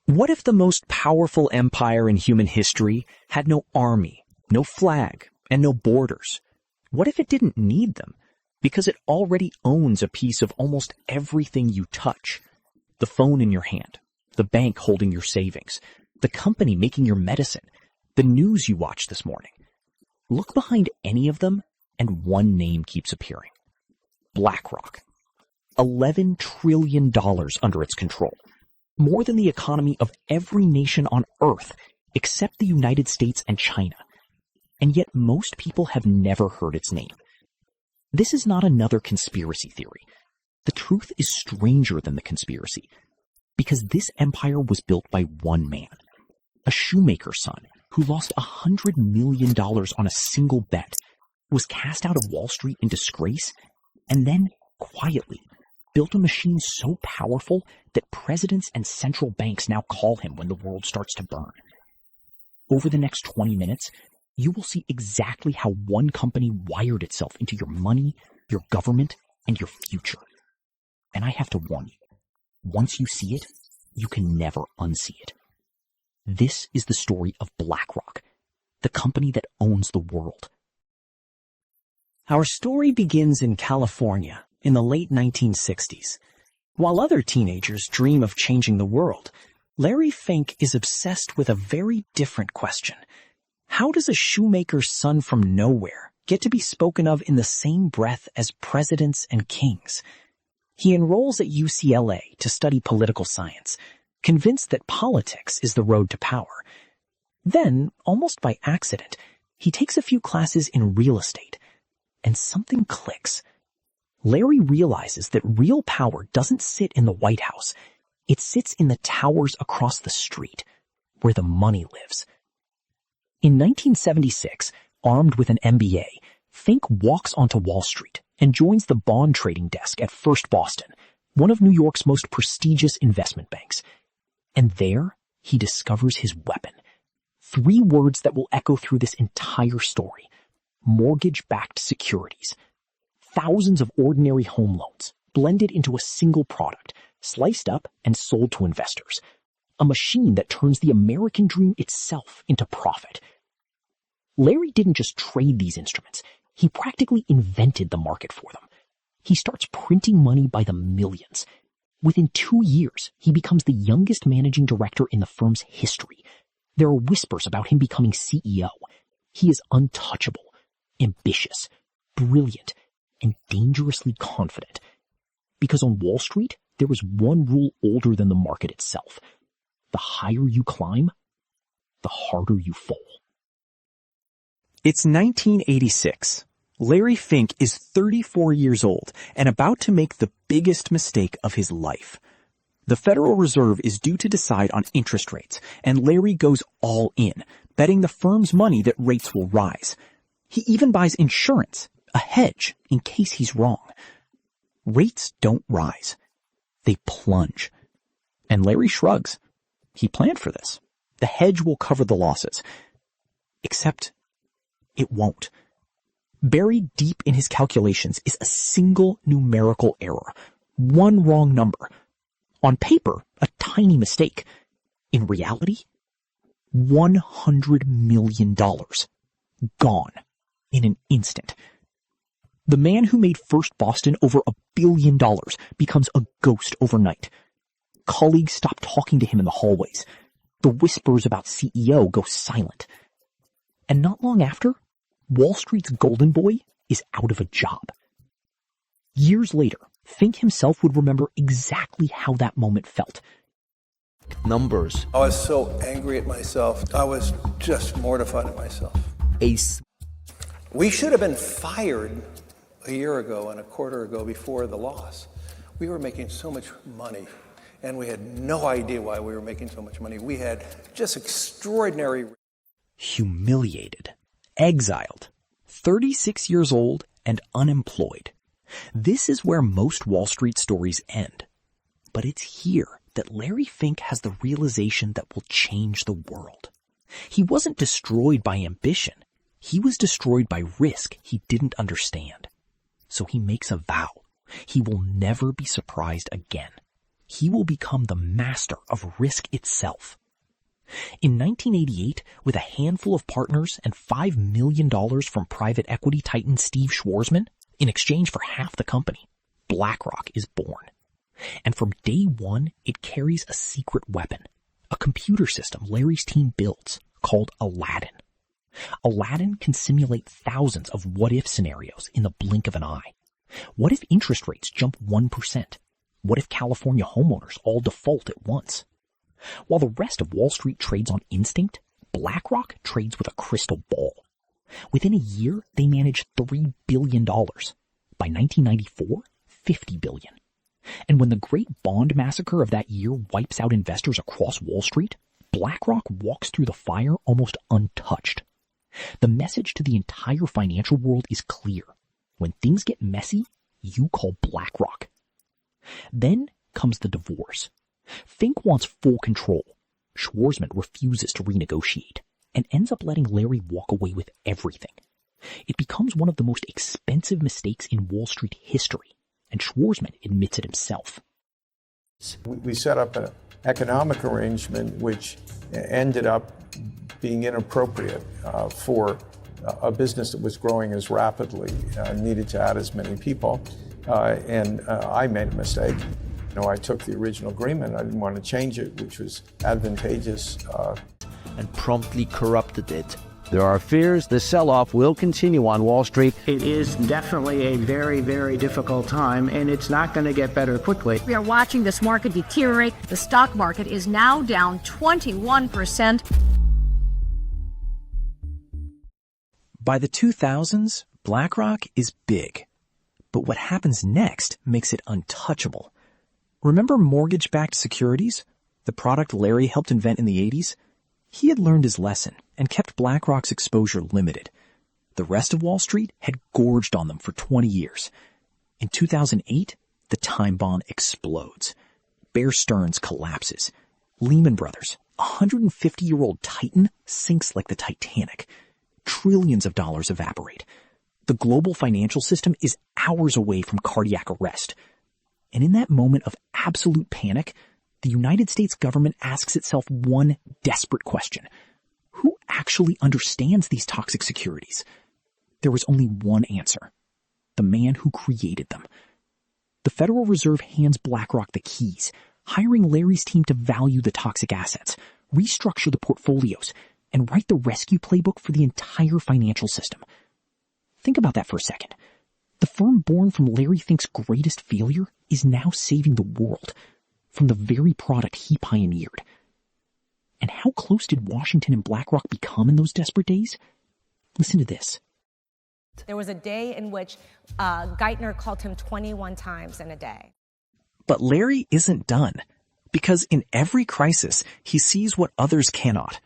What if the most powerful empire in human history had no army, no flag, and no borders? What if it didn't need them? Because it already owns a piece of almost everything you touch. The phone in your hand, the bank holding your savings, the company making your medicine, the news you watched this morning. Look behind any of them, and one name keeps appearing. BlackRock. $11 trillion under its control. More than the economy of every nation on Earth, except the United States and China. And yet most people have never heard its name. This is not another conspiracy theory. The truth is stranger than the conspiracy, because this empire was built by one man, a shoemaker's son who lost $100 million on a single bet, was cast out of Wall Street in disgrace, and then, quietly, built a machine so powerful that presidents and central banks now call him when the world starts to burn. Over the next 20 minutes, you will see exactly how one company wired itself into your money, your government, and your future. And I have to warn you, once you see it, you can never unsee it. This is the story of BlackRock, the company that owns the world. Our story begins in California in the late 1960s. While other teenagers dream of changing the world, Larry Fink is obsessed with a very different question. How does a shoemaker's son from nowhere get to be spoken of in the same breath as presidents and kings? He enrolls at UCLA to study political science, convinced that politics is the road to power. Then, almost by accident, he takes a few classes in real estate, and something clicks. Larry realizes that real power doesn't sit in the White House. It sits in the towers across the street, where the money lives. In 1976, armed with an MBA, Fink walks onto Wall Street and joins the bond trading desk at First Boston, one of New York's most prestigious investment banks. And there, he discovers his weapon. 3 words that will echo through this entire story: mortgage-backed securities. Thousands of ordinary home loans blended into a single product, sliced up and sold to investors. A machine that turns the American dream itself into profit. Larry didn't just trade these instruments. He practically invented the market for them. He starts printing money by the millions. Within 2 years, he becomes the youngest managing director in the firm's history. There are whispers about him becoming CEO. He is untouchable, ambitious, brilliant, and dangerously confident. Because on Wall Street, there is one rule older than the market itself. The higher you climb, the harder you fall. It's 1986. Larry Fink is 34 years old and about to make the biggest mistake of his life. The Federal Reserve is due to decide on interest rates, and Larry goes all in, betting the firm's money that rates will rise. He even buys insurance, a hedge, in case he's wrong. Rates don't rise. They plunge. And Larry shrugs. He planned for this. The hedge will cover the losses. Except it won't. Buried deep in his calculations is a single numerical error. One wrong number. On paper, a tiny mistake. In reality, $100 million. Gone. In an instant. The man who made First Boston over $1 billion becomes a ghost overnight. Colleagues stop talking to him in the hallways. The whispers about CEO go silent. And not long after, Wall Street's golden boy is out of a job. Years later, Fink himself would remember exactly how that moment felt. Numbers. I was so angry at myself. I was just mortified at myself. We should have been fired a year ago and a quarter ago before the loss. We were making so much money, and we had no idea why we were making so much money. We had just extraordinary... Humiliated. Exiled. 36 years old and unemployed. This is where most Wall Street stories end. But it's here that Larry Fink has the realization that will change the world. He wasn't destroyed by ambition. He was destroyed by risk he didn't understand. So he makes a vow. He will never be surprised again. he will become the master of risk itself. In 1988, with a handful of partners and $5 million from private equity titan Steve Schwarzman, in exchange for half the company, BlackRock is born. And from day one, it carries a secret weapon, a computer system Larry's team builds called Aladdin. Aladdin can simulate thousands of what-if scenarios in the blink of an eye. What if interest rates jump 1%? What if California homeowners all default at once? While the rest of Wall Street trades on instinct, BlackRock trades with a crystal ball. Within a year, they manage $3 billion. By 1994, $50 billion. And when the great bond massacre of that year wipes out investors across Wall Street, BlackRock walks through the fire almost untouched. The message to the entire financial world is clear. When things get messy, you call BlackRock. Then comes the divorce. Fink wants full control. Schwarzman refuses to renegotiate and ends up letting Larry walk away with everything. It becomes one of the most expensive mistakes in Wall Street history, and Schwarzman admits it himself. We set up an economic arrangement which ended up being inappropriate for a business that was growing as rapidly, needed to add as many people, and I made a mistake. I took the original agreement. I didn't want to change it, which was advantageous. And promptly corrupted it. There are fears the sell-off will continue on Wall Street. It is definitely a very, very difficult time, and it's not going to get better quickly. We are watching this market deteriorate. The stock market is now down 21%. By the 2000s, BlackRock is big. But what happens next makes it untouchable. Remember mortgage-backed securities, the product Larry helped invent in the 80s? He had learned his lesson and kept BlackRock's exposure limited. The rest of Wall Street had gorged on them for 20 years. In 2008, the time bomb explodes. Bear Stearns collapses. Lehman Brothers, a 150-year-old titan, sinks like the Titanic. Trillions of dollars evaporate. The global financial system is hours away from cardiac arrest. And in that moment of absolute panic, the United States government asks itself one desperate question. Who actually understands these toxic securities? There was only one answer. The man who created them. The Federal Reserve hands BlackRock the keys, hiring Larry's team to value the toxic assets, restructure the portfolios, and write the rescue playbook for the entire financial system. Think about that for a second. The firm born from Larry Fink's greatest failure is now saving the world from the very product he pioneered. And how close did Washington and BlackRock become in those desperate days? Listen to this. There was a day in which Geithner called him 21 times in a day. But Larry isn't done, because in every crisis, he sees what others cannot.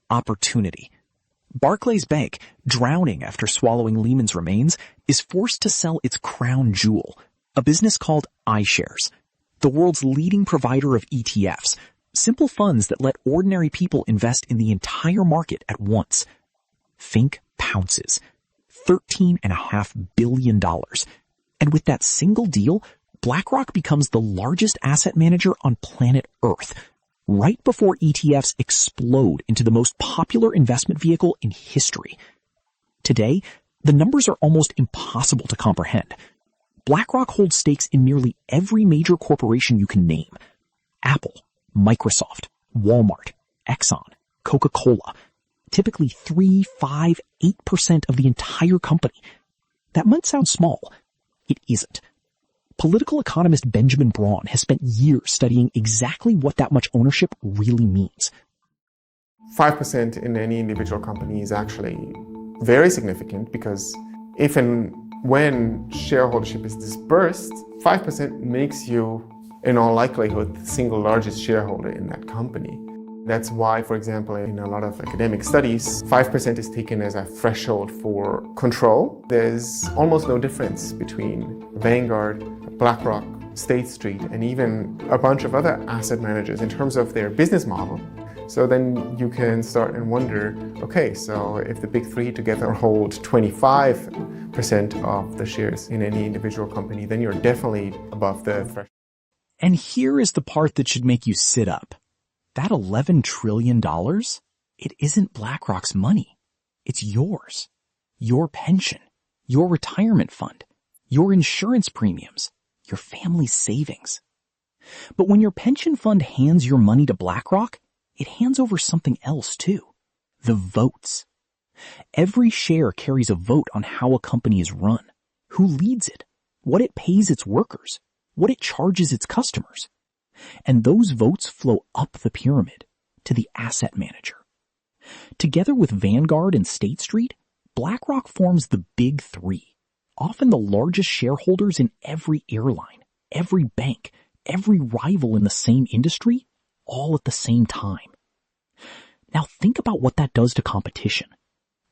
Opportunity. Barclays Bank, drowning after swallowing Lehman's remains, is forced to sell its crown jewel, a business called iShares, the world's leading provider of ETFs, simple funds that let ordinary people invest in the entire market at once. Fink pounces. $13.5 billion. And with that single deal, BlackRock becomes the largest asset manager on planet Earth, right before ETFs explode into the most popular investment vehicle in history. Today, the numbers are almost impossible to comprehend. BlackRock holds stakes in nearly every major corporation you can name. Apple, Microsoft, Walmart, Exxon, Coca-Cola. Typically 3, 5, 8% of the entire company. That might sound small. It isn't. Political economist Benjamin Braun has spent years studying exactly what that much ownership really means. 5% in any individual company is actually very significant because if and when shareholdership is dispersed, 5% makes you, in all likelihood, the single largest shareholder in that company. That's why, for example, in a lot of academic studies, 5% is taken as a threshold for control. There's almost no difference between Vanguard, BlackRock, State Street, and even a bunch of other asset managers in terms of their business model. So then you can start and wonder, okay, so if the big three together hold 25% of the shares in any individual company, then you're definitely above the threshold. And here is the part that should make you sit up. That $11 trillion? It isn't BlackRock's money. It's yours. Your pension. Your retirement fund. Your insurance premiums. Your family's savings. But when your pension fund hands your money to BlackRock, it hands over something else too. The votes. Every share carries a vote on how a company is run, who leads it, what it pays its workers, what it charges its customers. And those votes flow up the pyramid to the asset manager. Together with Vanguard and State Street, BlackRock forms the Big Three, often the largest shareholders in every airline, every bank, every rival in the same industry, all at the same time. Now think about what that does to competition.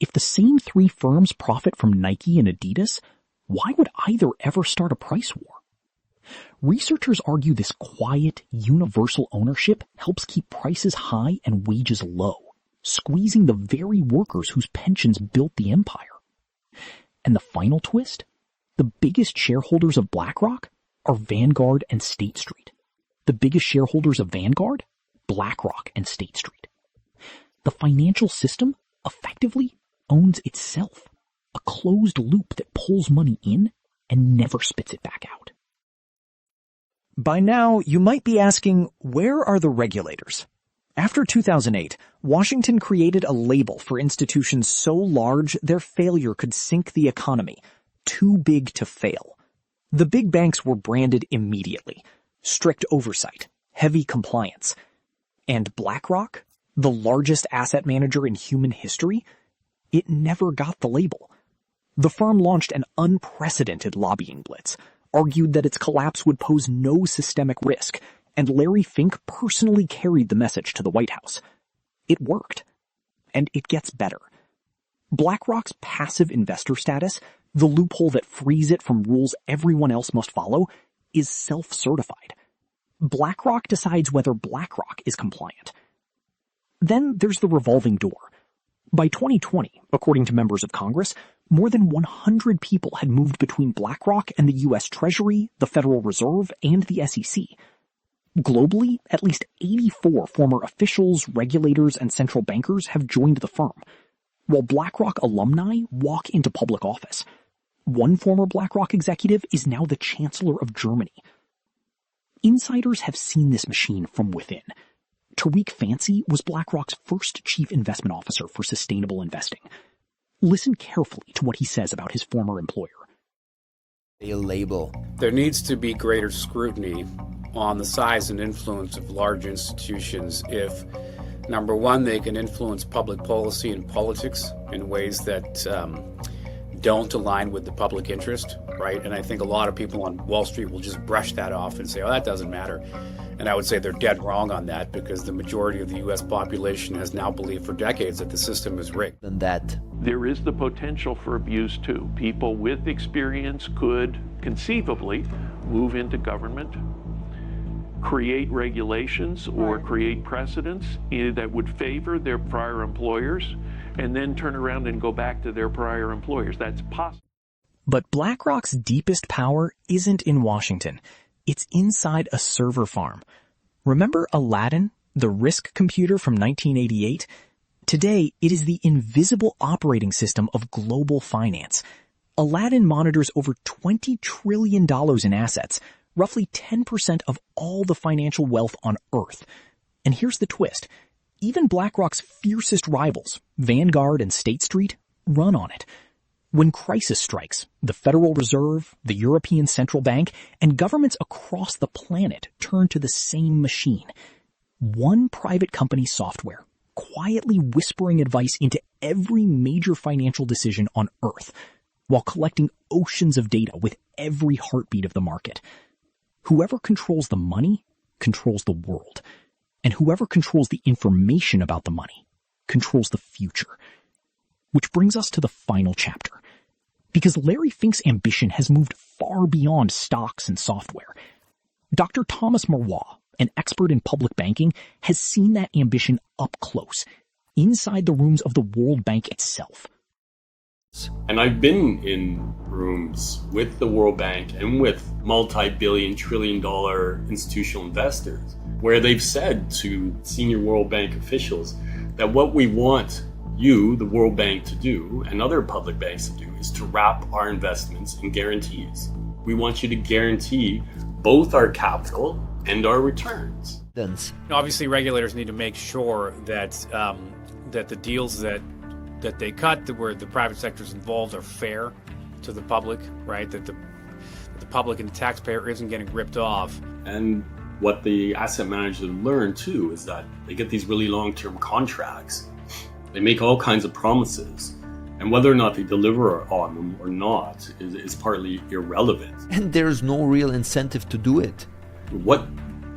If the same three firms profit from Nike and Adidas, why would either ever start a price war? Researchers argue this quiet, universal ownership helps keep prices high and wages low, squeezing the very workers whose pensions built the empire. And the final twist? The biggest shareholders of BlackRock are Vanguard and State Street. The biggest shareholders of Vanguard? BlackRock and State Street. The financial system, effectively, owns itself, a closed loop that pulls money in and never spits it back out. By now, you might be asking, where are the regulators? After 2008, Washington created a label for institutions so large their failure could sink the economy, too big to fail. The big banks were branded immediately, strict oversight, heavy compliance. And BlackRock, the largest asset manager in human history, it never got the label. The firm launched an unprecedented lobbying blitz, argued that its collapse would pose no systemic risk, and Larry Fink personally carried the message to the White House. It worked. And it gets better. BlackRock's passive investor status, the loophole that frees it from rules everyone else must follow, is self-certified. BlackRock decides whether BlackRock is compliant. Then there's the revolving door. By 2020, according to members of Congress, more than 100 people had moved between BlackRock and the U.S. Treasury, the Federal Reserve, and the SEC. Globally, at least 84 former officials, regulators, and central bankers have joined the firm, while BlackRock alumni walk into public office. One former BlackRock executive is now the Chancellor of Germany. Insiders have seen this machine from within. Tariq Fancy was BlackRock's first chief investment officer for sustainable investing. Listen carefully to what he says about his former employer. A label. There needs to be greater scrutiny on the size and influence of large institutions if, number one, they can influence public policy and politics in ways that don't align with the public interest, right? And I think a lot of people on Wall Street will just brush that off and say, oh, that doesn't matter. And I would say they're dead wrong on that because the majority of the U.S. population has now believed for decades that the system is rigged. And that there is the potential for abuse too. People with experience could conceivably move into government, create regulations or create precedents that would favor their prior employers, and then turn around and go back to their prior employers. That's possible. But BlackRock's deepest power isn't in Washington. It's inside a server farm. Remember Aladdin, the risk computer from 1988? Today, it is the invisible operating system of global finance. Aladdin monitors over $20 trillion in assets, roughly 10% of all the financial wealth on Earth. And here's the twist. Even BlackRock's fiercest rivals, Vanguard and State Street, run on it. When crisis strikes, the Federal Reserve, the European Central Bank, and governments across the planet turn to the same machine. One private company's software, quietly whispering advice into every major financial decision on Earth, while collecting oceans of data with every heartbeat of the market. Whoever controls the money controls the world. And whoever controls the information about the money controls the future. Which brings us to the final chapter. Because Larry Fink's ambition has moved far beyond stocks and software. Dr. Thomas Marwah, an expert in public banking, has seen that ambition up close, inside the rooms of the World Bank itself. And I've been in rooms with the World Bank and with multi-billion, trillion-dollar institutional investors where they've said to senior World Bank officials that what we want you, the World Bank, to do, and other public banks to do, is to wrap our investments in guarantees. We want you to guarantee both our capital and our returns. Obviously, regulators need to make sure that that the deals that they cut, where the private sector is involved, are fair to the public, right? That the public and the taxpayer isn't getting ripped off. And what the asset managers learn too is that they get these really long-term contracts. They make all kinds of promises, and whether or not they deliver on them or not is partly irrelevant. And there's no real incentive to do it. What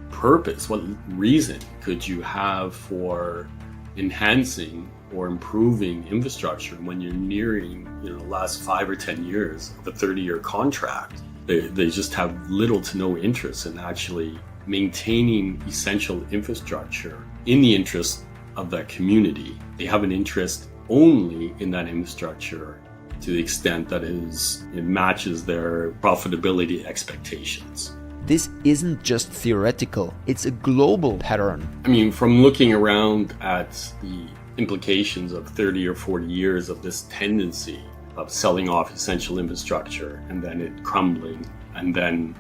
purpose, what reason could you have for enhancing or improving infrastructure when you're nearing, the last 5 or 10 years of a 30-year contract? They just have little to no interest in actually maintaining essential infrastructure in the interest of that community. They have an interest only in that infrastructure to the extent that it matches their profitability expectations. This isn't just theoretical, it's a global pattern. I mean, from looking around at the implications of 30 or 40 years of this tendency of selling off essential infrastructure and then it crumbling, and then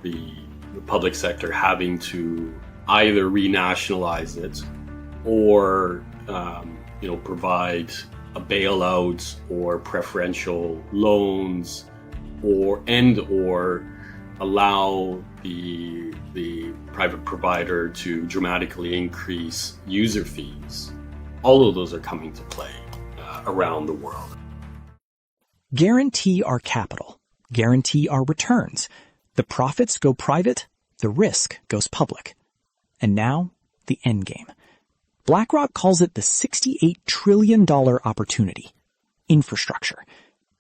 the public sector having to either renationalize it or provide a bailout or preferential loans or allow the private provider to dramatically increase user fees. All of those are coming to play around the world. Guarantee our capital. Guarantee our returns. The profits go private. The risk goes public. And now, the endgame. BlackRock calls it the $68 trillion opportunity. Infrastructure.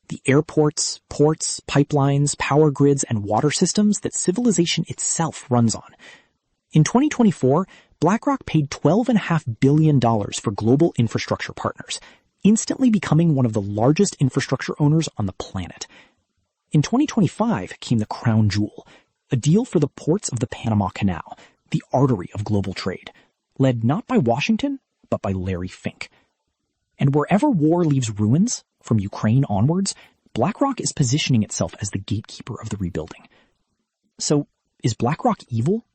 The airports, ports, pipelines, power grids, and water systems that civilization itself runs on. In 2024, BlackRock paid $12.5 billion for global infrastructure partners, instantly becoming one of the largest infrastructure owners on the planet. In 2025 came the crown jewel, a deal for the ports of the Panama Canal, the artery of global trade, led not by Washington, but by Larry Fink. And wherever war leaves ruins, from Ukraine onwards, BlackRock is positioning itself as the gatekeeper of the rebuilding. So, is BlackRock evil?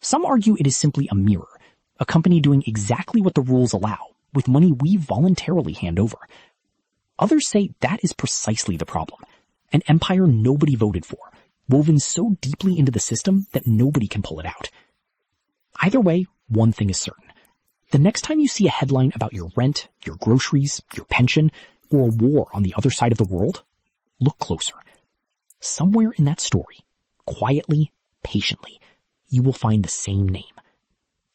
Some argue it is simply a mirror, a company doing exactly what the rules allow, with money we voluntarily hand over. Others say that is precisely the problem, an empire nobody voted for, woven so deeply into the system that nobody can pull it out. Either way, one thing is certain. The next time you see a headline about your rent, your groceries, your pension, or a war on the other side of the world, look closer. Somewhere in that story, quietly, patiently, you will find the same name.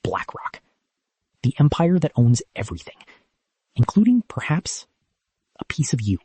BlackRock. The empire that owns everything, including, perhaps, a piece of you.